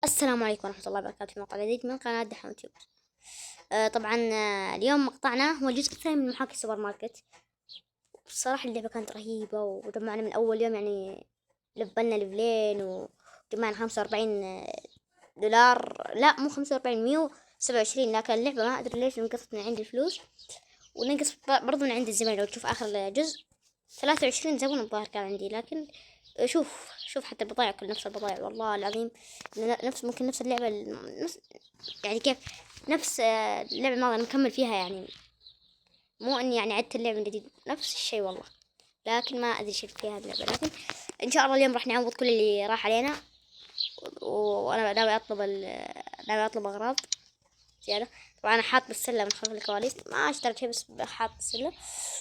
السلام عليكم ورحمة الله وبركاته. في مقطع جديد من قناة دحوم تيوب. طبعا اليوم مقطعنا هو الجزء الثاني من محاكي السوبر ماركت. بصراحة اللعبة كانت رهيبة وجمعنا من أول يوم، يعني لفلنا ليفلين وجمعنا 45 دولار، لا مو 45، 127. لكن اللعبة ما أدري ليش نقصت من عندي الفلوس، ونقص برضو من عند الزبائن. لو تشوف آخر جزء 23 زبون الظاهر كان عندي. لكن شوف حتى البضائع كل نفس البضائع، والله العظيم نفس، ممكن نفس اللعبة، نفس يعني كيف نفس اللعبة الماضية نكمل فيها يعني. مو اني يعني عدت اللعبة من جديد، نفس الشيء والله. لكن ما ادري شو فيها اللعبة. لكن ان شاء الله اليوم راح نعوض كل اللي راح علينا. وانا ناوي اطلب اغراض زيادة. طبعا انا حاط بالسلة من خلف الكواليس، ما اشتريت شيء بس حاط بالسلة.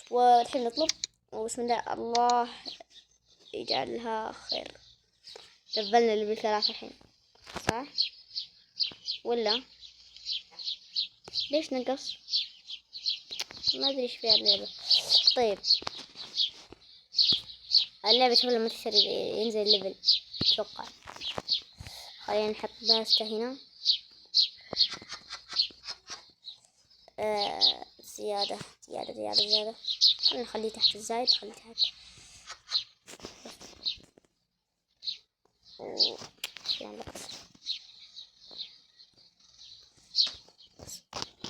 والحين نطلب، وبسم الله، الله يجعلها خير. لفلنا اللي بالثلاثة الحين، صح ولا ليش نقص؟ ما ادري ايش فيها اللعبة. طيب اللعبة شغل لما ينزل الليفل اتوقع. خلينا نحط باستا هنا. زيادة زيادة زيادة زيادة. خلينا نخليه تحت الزايد، خليه تحت. يعني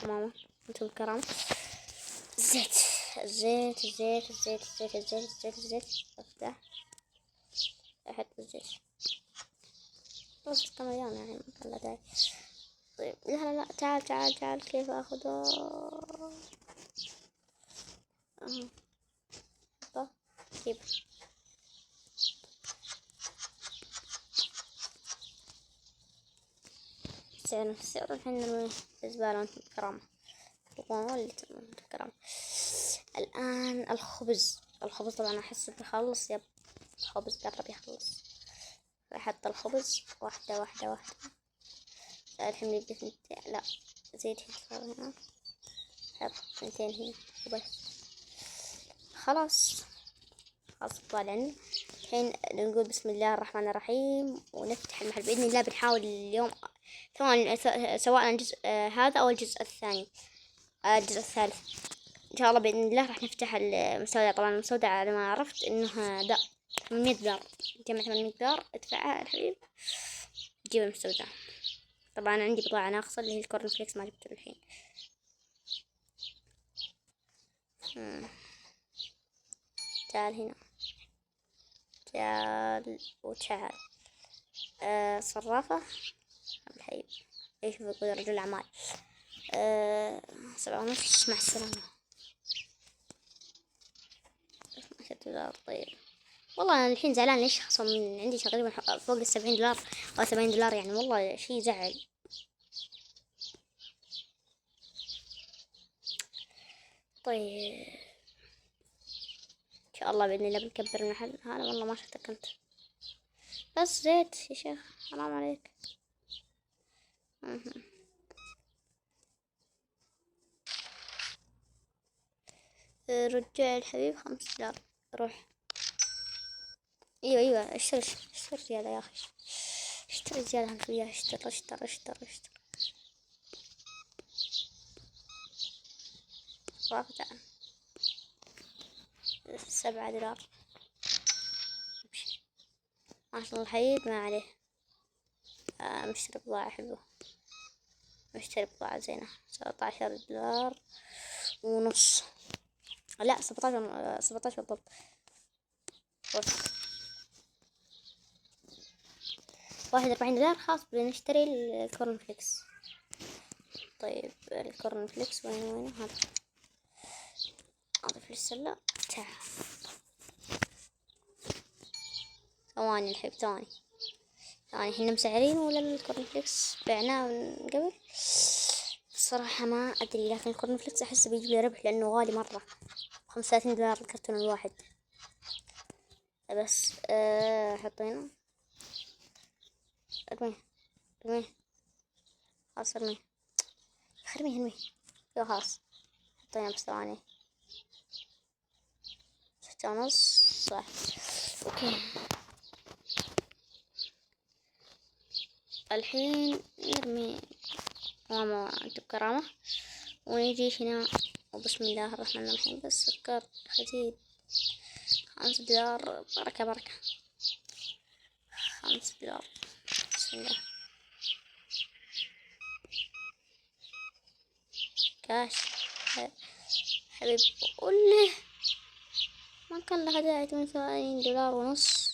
ماما انتم الكرام. زيت الزيت الزيت الزيت الزيت الزيت الزيت الزيت. افتح، احط الزيت بس كمان يعني ما داعي. طيب لا لا لا، تعال تعال تعال، كيف اخذه؟ كيف السعر الحين نرميه في الزبالة وانتم الكرام. تبغون ولا ترمون الكرام؟ الآن الخبز طبعا أحس بيخلص. يب، الخبز قرب يخلص. أحط الخبز واحدة واحدة واحدة. الحين نبي ثنتين، لا زيد هنا، حط 2 هنا وبس. خلاص طالعين. الحين نقول بسم الله الرحمن الرحيم ونفتح المحل بإذن الله. بنحاول اليوم سواء الجزء هذا أو الجزء الثاني، الجزء الثالث إن شاء الله بإذن الله راح نفتح المستودع. طبعا المستودع على ما عرفت إنه ده 800 دولار. جمع 800 دولار ادفعها الحبيب تجيب المستودع. طبعا عندي بضاعة ناقصة اللي هي الكورن فليكس، ما جبته الحين. تعال هنا، تعال وتعال. صرافة الحبيب، ايش بقول رجل أعمال. 7.5 مع السلامة. 12 دولار. طيب والله أنا الحين زعلان، ليش خصم من عندي تقريبا فوق 70 دولار أو 80 دولار، يعني والله شي زعل. طيب إن شاء الله بإذن الله بنكبر المحل هذا. والله ما شفتك بس زيت يا شيخ، حرام عليك. رجع الحبيب 5 دولار. روح. ايوه اشتري زيادة يا اخي، اشتري زيادة 500. اشتر. رافع 7 دولار. ما شاء الله الحبيب ما عليه. مشتري بضاعة حلوة، مشتري بضاعة زينة. 17 دولار ونص، لا 17 بالضبط. بس 41 دولار خلاص بنشتري الكورن فليكس. طيب الكورن فليكس وين هذا؟ أضيف للسلة. تعال ثواني الحين، ثواني. احنا مسعرين ولا الكورن فليكس بعناه من قبل؟ الصراحة ما أدري، لكن الكورن فليكس أحس بيجيب لي ربح لأنه غالي مرة، 35 دولار الكرتون الواحد. بس حطينا. ارميه خلاص، ارميه يو خلاص. حطينا بس ثواني. 6.5 صح. اوكي الحين نرمي ماما انت بكرامة، ونجي هنا وبسم الله الرحمن الرحيم. بس سكر خفيف. $5 بركة بركة. $5 بسم الله. كاش حبيب قول له ما كان لها داعي. $80.5.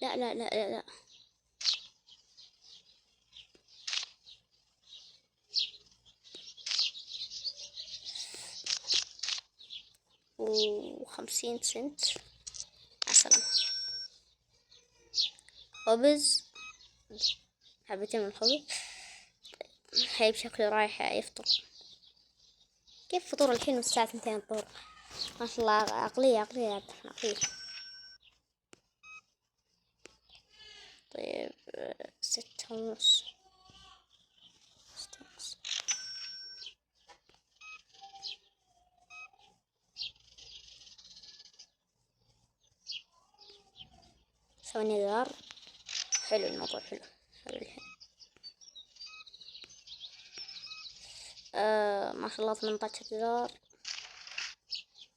لا لا لا لا لا. و50 سنت. مثلا خبز، حبتين من الخبز. هاي بشكله رايح يفطر. كيف فطور الحين والساعة 2 الظهر؟ ما شاء الله عقلية عقلية عقلية. طيب 6:30. $8. حلو الموضوع، حلو حلو الحين. ما شاء الله $18.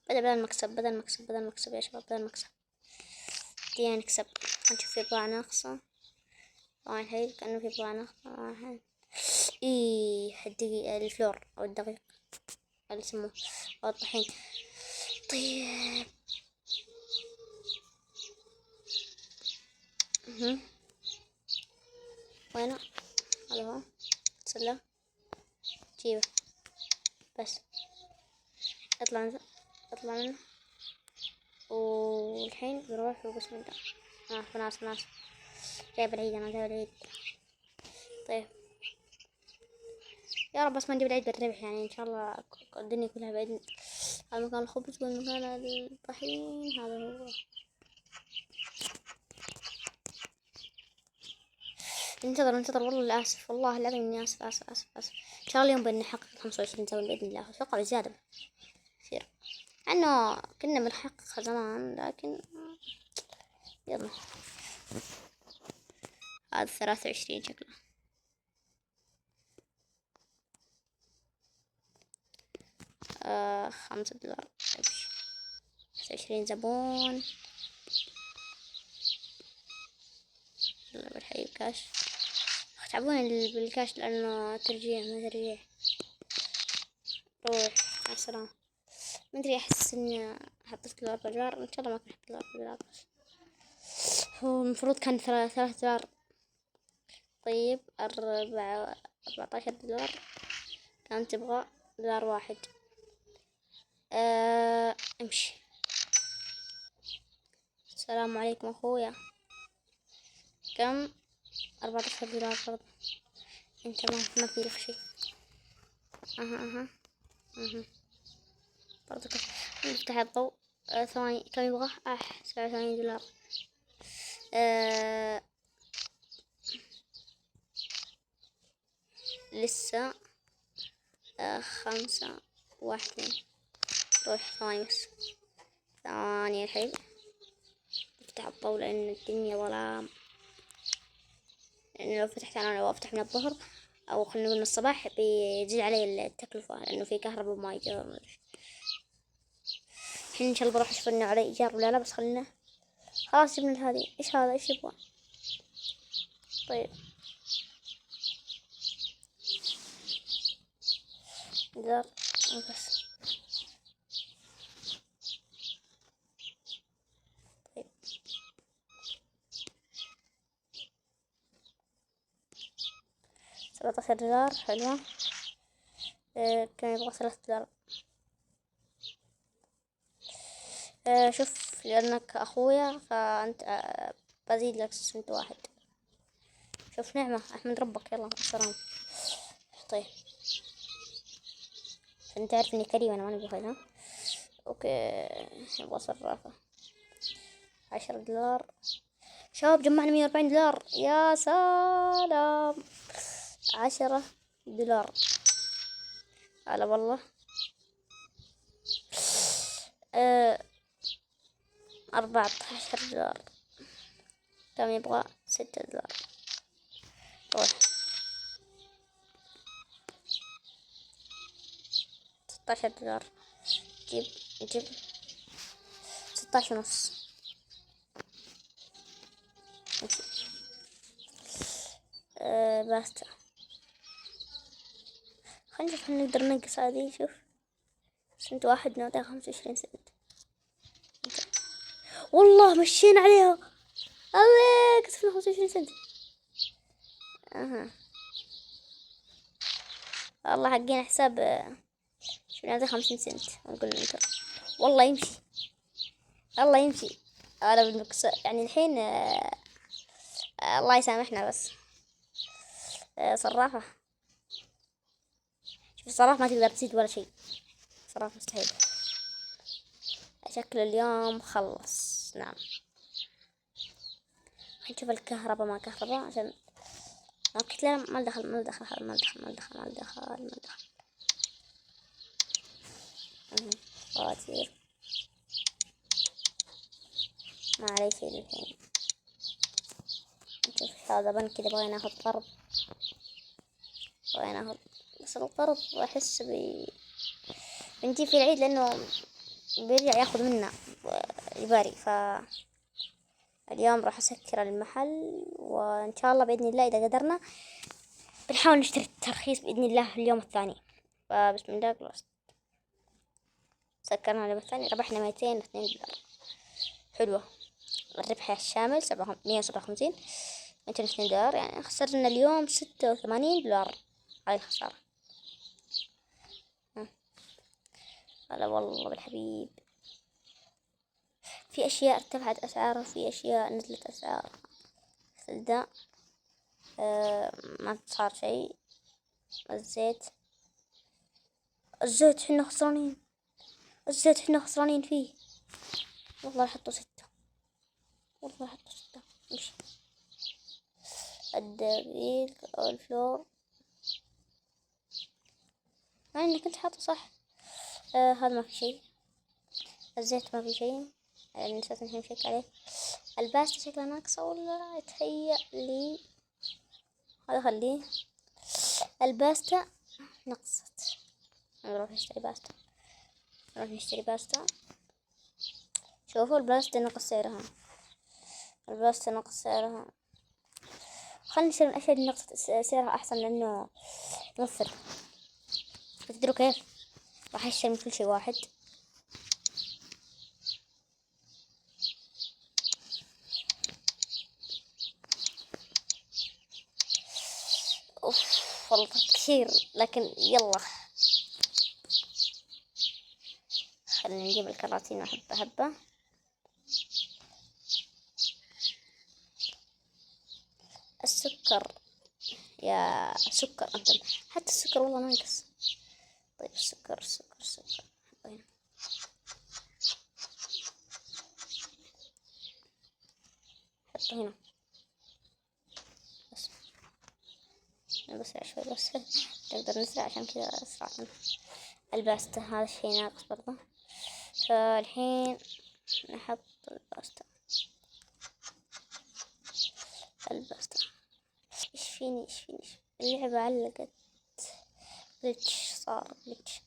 بدل المكسب بدل المكسب بدل المكسب يا شباب، بدل المكسب. دينا نكسب. هنشوف في بضاعة ناقصة. طبعا هاي كأنه في بضاعة ناقصة. الدقيق الفلور أو الدقيق اللي يسموه أو الطحين. طيب وينه؟ هذا هو. تسلى جيبه بس. اطلع منه اطلع منه. والحين بروح وبسم الله. ناس جايب العيد. أنا جايب العيد. طيب يا رب بس ما نجيب العيد بالربح يعني إن شاء الله. الدنيا كلها بعيد. هذا مكان الخبز والمكان الطحين هذا هو. انتظر والله آسف، والله العظيم إني آسف آسف آسف آسف. إن شاء الله اليوم بنحقق 25 زمن بإذن الله. أتوقع بزيادة كثير، إنه كنا بنحققها زمان لكن يلا. هذا 23 شكله. $5. 20 زبون. يلا بالحي كاش. تعبون بالكاش لأنه ترجيع ما ترجيع. روح مع السلامة. ما أدري أحس إني حطيت $4. إن شاء الله ما كان حطيت $4 بس. هو المفروض كان $3. طيب 14 $. كان تبغى $1. امشي. السلام عليكم أخويا. كم؟ $14 برضه. انت ما في لك شي. اها برضه نفتح الضوء. ثواني كم يبغى؟ $87. لسه 5 1 روح ثواني بس. ثواني الحين افتح الضوء لأن الدنيا ظلام. لأن لو فتحت أنا لو أفتح من الظهر أو خلينا نقول من الصباح بيزيد علي التكلفة لأنه في كهرباء وما يجي. الحين إن شاء الله بروح أشوف إنه علي إيجار ولا لا. بس خلينا خلاص جبنا هذه. إيش هذا؟ إيش يبغى؟ طيب إيجار بس. طيب $17. حلوة. كم يبغى؟ $3. شوف لأنك أخويا فأنت بزيد لك سنت 1. شوف نعمة أحمد ربك. يلا السلام. طيب أنت عارف إني كريم أنا ماني بخيل. ها أوكي نبغى صرافة. $10. شباب جمعنا $140. يا سلام. $10. هلا والله. $14. كم يبغى؟ 6 دولار. روح. 16 دولار. جيب 16 ونص. باستا. خلينا نشوف هل نقدر ننقص هذه. شوف سنت واحد نعطيها 25 سنت. والله مشينا عليها. الله كسبنا 25 سنت. والله حقين حساب. شو نعطي 50 سنت ونقول له انتر. والله يمشي. الله يمشي. أنا بالمكس يعني الحين. الله يسامحنا بس. صرافة. شوف الصرافة ما تقدر تزيد ولا شيء. صرافة مستحيل. شكل اليوم خلص. نعم. نشوف الكهرباء ما كهرباء عشان قلت لا ما دخل ما دخل ما دخل ما دخل ما دخل ما دخل. فواتير ما علي شيء الحين. نشوف هذا بنك إذا بغينا ناخذ قرض. بغينا ناخذ بس القرض أحس بنجي في العيد لأنه بيرجع ياخذ منا إجباري. اليوم راح أسكر المحل وإن شاء الله بإذن الله إذا قدرنا بنحاول نشتري الترخيص بإذن الله اليوم الثاني. فبسم الله خلاص سكرنا اليوم الثاني. ربحنا 202 دولار. حلوة الربح الشامل 157. 202 دولار يعني خسرنا اليوم 86 دولار على الخسارة. هلا والله بالحبيب. في أشياء ارتفعت أسعارها وفي أشياء نزلت أسعارها. مثل ده ما صار شيء. الزيت حنا خسرانين. الزيت حنا خسرانين فيه. والله حطوا 6. والله حطوا 6. مشي. الدقيق أو الفلور مع إني كنت حاطه صح. هذا ما في شيء. الزيت ما في شيء. نسيت الحين شيك عليه. الباستا شكلها ناقصة ولا يتهيأ لي. هذا خليه. الباستا نقصت. نروح نشتري باستا. نروح نشتري باستا. شوفوا الباستا نقص سعرها. الباستا نقص سعرها. خلنا نشتري الأشياء اللي نقصت سعرها أحسن لأنه موفر. تدروا كيف راح أشتري من كل شيء واحد. أوف والله كثير لكن يلا خلينا نجيب الكراتين حبة حبة. السكر يا سكر أنتم حتى السكر والله ناقص. طيب السكر طيب. حطه هنا بس شوي بس نقدر نسرع عشان كذا أسرعنا. الباستا هذا الشيء ناقص برضه. فالحين نحط الباستا. ايش فيني اللعبة علقت. جلتش صار جلتش.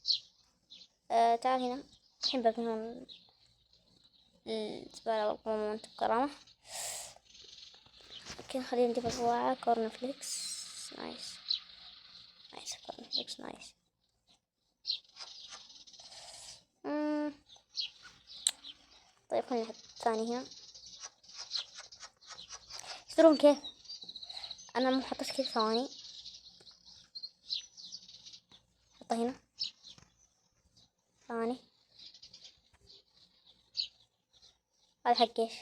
تعال هنا الحين باقي هون الزبالة والقمامة وانتم بكرامة. اوكي خلينا نجيب الرواعة. كورن فليكس نايس. كورن فليكس نايس. طيب خلينا نحط الثاني هنا. تدرون كيف انا مو حطيت كذا ثواني. حطه هنا ثاني. هذا حق ايش؟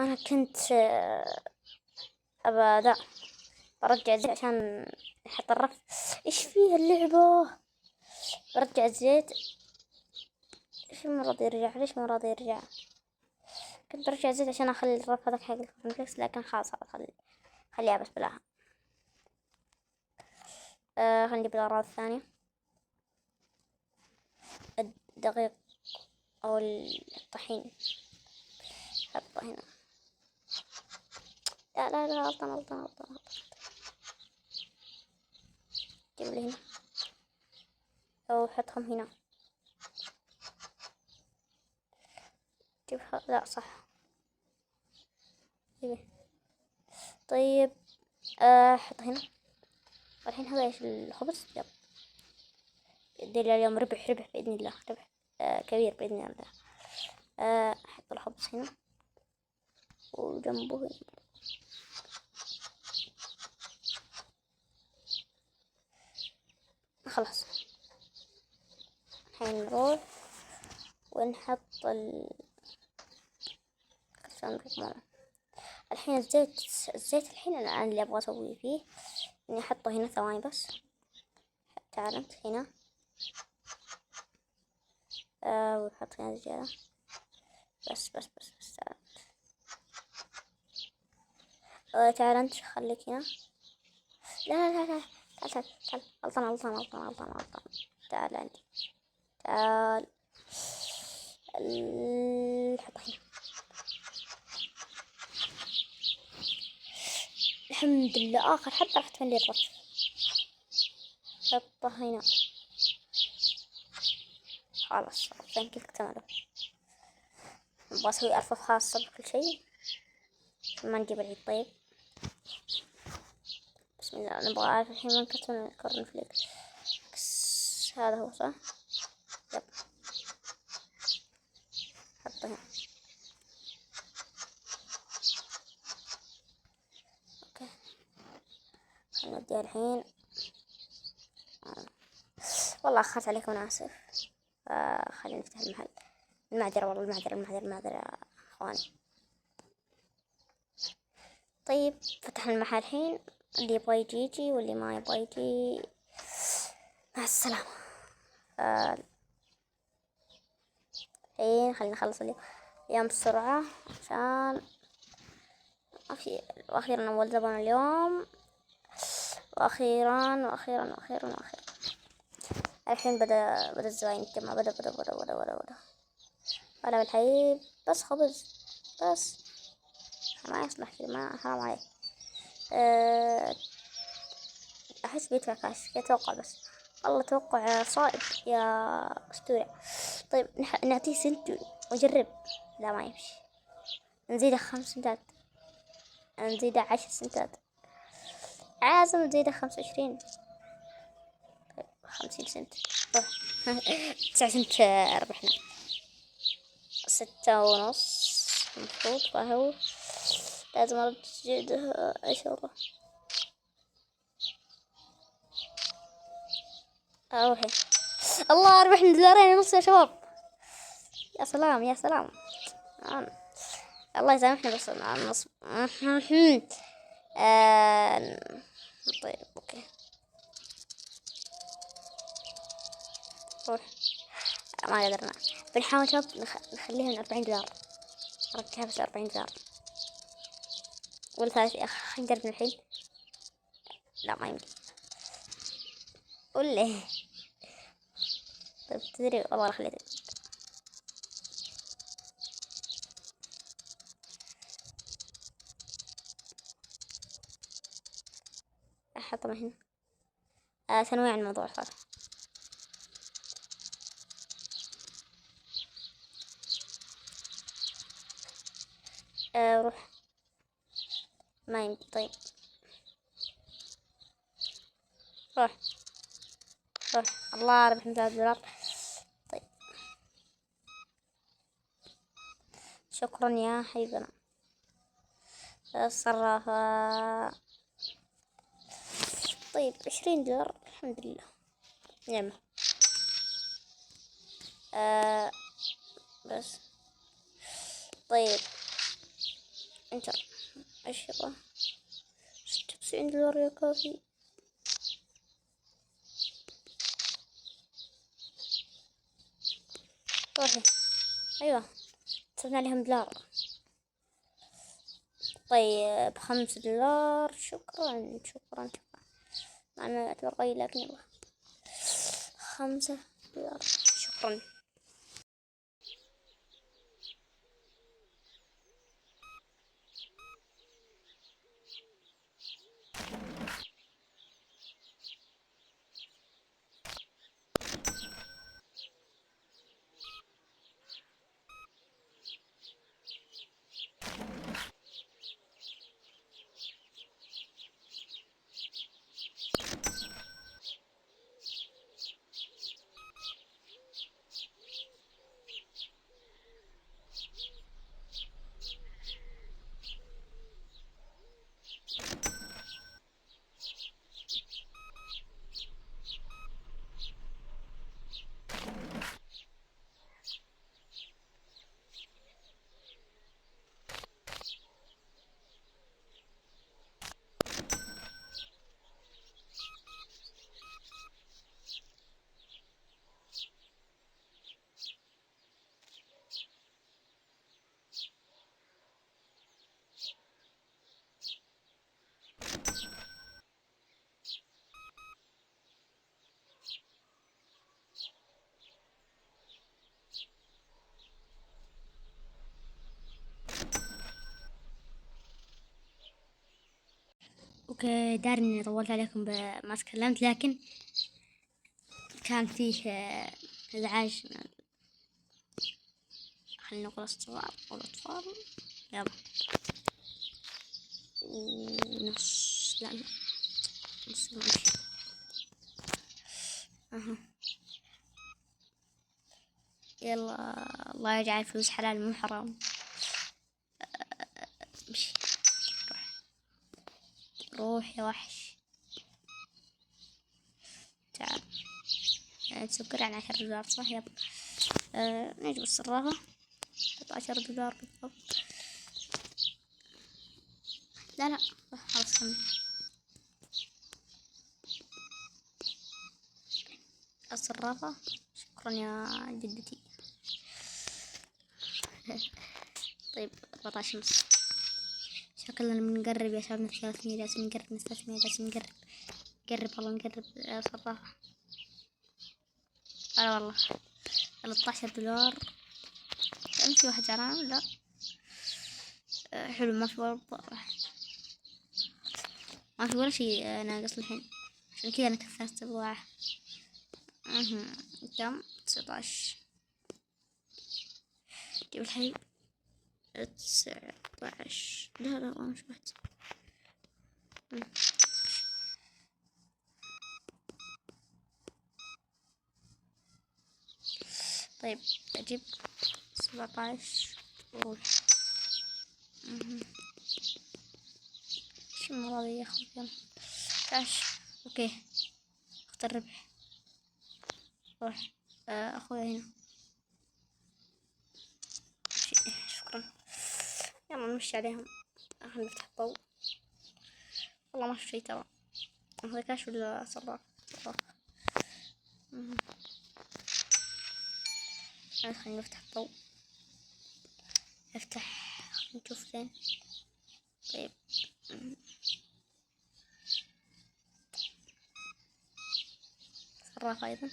أنا كنت أبى ذا برجع زيت عشان أحط الرف. إيش فيه اللعبة؟ برجع الزيت. إيش ما راضي يرجع؟ ليش ما راضي يرجع؟ كنت برجع الزيت عشان أخلي الرف هذاك حق الكورنفليكس، لكن خلاص خليها بس بلاها. خلينا نجيب الأغراض الثانية. الدقيق أو الطحين حطه هنا. لا غلطان. جيب لي هنا أو حطهم هنا. جيبها، لا صح. جيبه. طيب حط هنا. والحين هذا ايش؟ الخبز. يب يدير اليوم ربح بإذن الله، ربح كبير بإذن الله. أحط الخبز هنا وجنبه هنا. خلاص الحين نروح ونحط الحين الزيت الحين أنا اللي أبغى أسوي فيه إني أحطه هنا. ثواني بس. تعال أنت هنا. ونحط هنا زيادة. بس تعال أنت خليك هنا. لا تعال. غلطان. تعال عندي. تعال. حطه هنا. الحمد لله آخر حبة راح تملي الرف. حطه هنا. خلاص الحين كيف اكتملوا. نبغى أسوي أرفف خاصة بكل شيء. ما نجيب العيد. طيب بسم الله. نبغى أعرف الحين وين كتبنا الكورن فليكس. هذا هو صح؟ يب. حطه هنا. اوكي خلينا نوديها الحين. والله أخرت عليكم أنا آسف. خلينا نفتح المحل. المعذرة والله المعذرة اخواني. طيب فتحنا المحل الحين. اللي يبغى يجي واللي ما يبغى يجي مع السلامة. الحين خلينا نخلص اليوم بسرعة عشان ما في. وأخيرا أول زبون اليوم. وأخيرا الحين بدأ الزباين يتجمع. بدأ ولا بالحليب بس خبز بس. ما يصلح كذا، ما حرام عليك. أحس بيدفع كاش أتوقع. بس والله توقع صائب يا أسطورة. طيب نعطيه سنت ونجرب. لا ما يمشي. نزيده 5 سنتات. نزيده 10 سنتات. عازم نزيده 25. طيب 50 سنت. 9 سنت ربحنا. 6.5 المفروض. فهو لازم أرجعها إن شاء الله. أروحي. الله ربحنا $2.5 يا شباب. يا سلام. الله يسامحنا بس النصب. طيب اوكي روح. ما قدرنا. بنحاول شباب نخليها من $40. ركبها بس $40. والثالث يا أخي نجرب الحين. لا ما يمكن. قول لي. طيب تدري والله خليته. أحطه من هنا. تنويع الموضوع صار. روح. ما يمكن. طيب روح. الله ربح $3. طيب شكرا يا حبيبنا. الصرافة. طيب $20 الحمد لله نعمة. بس طيب انتر. ايش يبغى؟ 96 دولار يا كافي. روحي. ايوه صرنا عليهم دولار. طيب 5 دولار. شكرا شكرا شكرا. مع انه يعتبر قليل لكن يلا 5 دولار شكرا. اوكي داري اني طولت عليكم ما تكلمت، لكن كان فيه ازعاج من خلينا نقول الصغار والاطفال. يلا ونص، لا نص ماشي. اها يلا الله يجعل فلوس حلال مو حرام. امشي روح يا وحش. تعال تسكر عن 10 دولار صح؟ يلا نجيب الصرافة 13 دولار بالضبط. لا لا خلاص كمل. الصرافة شكرا يا جدتي. طيب 14 ونص. شكلنا بنقرب يا شباب من 300. جالسين نقرب من 300. جالسين نقرب والله نقرب. صرافة والله 13 دولار. امشي واحد جرام. لا حلو ما في ما في ولا شيء ناقص الحين، عشان كذا انا كثرت بضاعة. كم 19. جيب الحين 19. لا لا مش بعد. طيب اجيب 17 وروح. ايش المرة دي يا اخوي؟ يلا كاش. اوكي اختار ربح. روح اخويا هنا. شكرا. يلا نمشي عليهم. خلينا نفتح الضوء. والله ما في شي ترى. هذا كاش ولا صراف؟ صراف. خلينا نفتح الضوء. افتح نشوف زين. طيب صراف ايضا.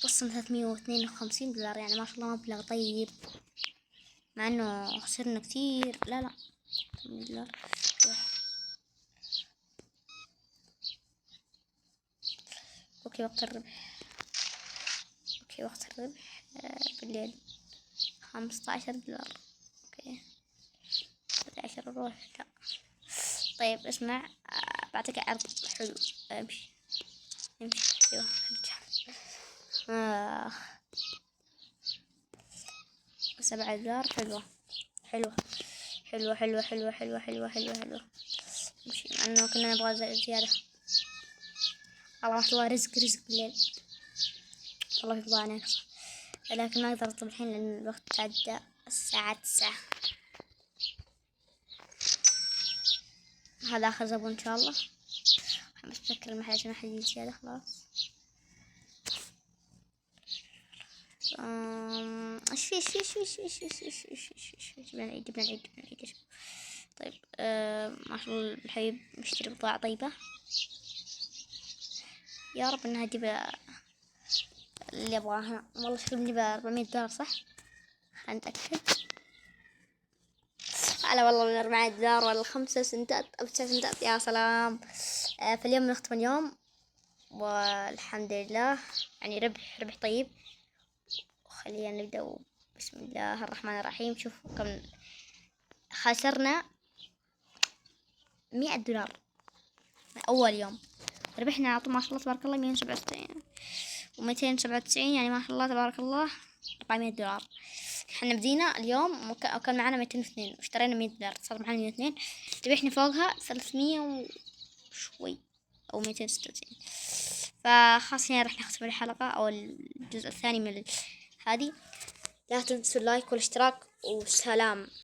وصلنا 352 دولار، يعني ما شاء الله مبلغ طيب، مع انه خسرنا كثير. لا لا 8 دولار. اوكي وقت الربح. اوكي وقت الربح بالليل 15 دولار. اوكي 11 اروح. لا طيب اسمع بعطيك عرض حلو. امشي امشي. ايوه آه 7 دولار. حلوة حلوة حلوة حلوة حلوة حلوة حلوة حلوة حلوة. امشي مع انه كنا نبغى زيادة. والله ما شاء الله رزق رزق بالليل. والله في بضاعة ناقصة، لكن ما اقدر اطلب الحين لان الوقت تعدى الساعة 9. هذا آخر زبون إن شاء الله. بس بسكر المحل عشان ما حد يجي زيادة خلاص. ايش جبنا العيد. طيب ما شاء الله الحبيب مشتري بضاعة طيبة. يا رب انها تجيب اللي ابغاها. والله شكله بنجيبها 400 دولار صح؟ خلينا نتأكد. على والله من 400 دولار ولا 5 سنتات أو 9 سنتات. يا سلام. في اليوم نختم اليوم والحمد لله، يعني ربح طيب. خلينا نبدأ. بسم الله الرحمن الرحيم. شوفوا كم خسرنا. 100 دولار من أول يوم. ربحنا على طول ما شاء الله تبارك الله 197 و297، يعني ما شاء الله تبارك الله 400 دولار. احنا بدينا اليوم وكان معنا 202 واشترينا 100 دولار، صار معنا 102. ربحنا فوقها 300 وشوي أو 296. فخلاص هنا راح نختم الحلقة أو الجزء الثاني من هذه. لا تنسوا اللايك والاشتراك، وسلام.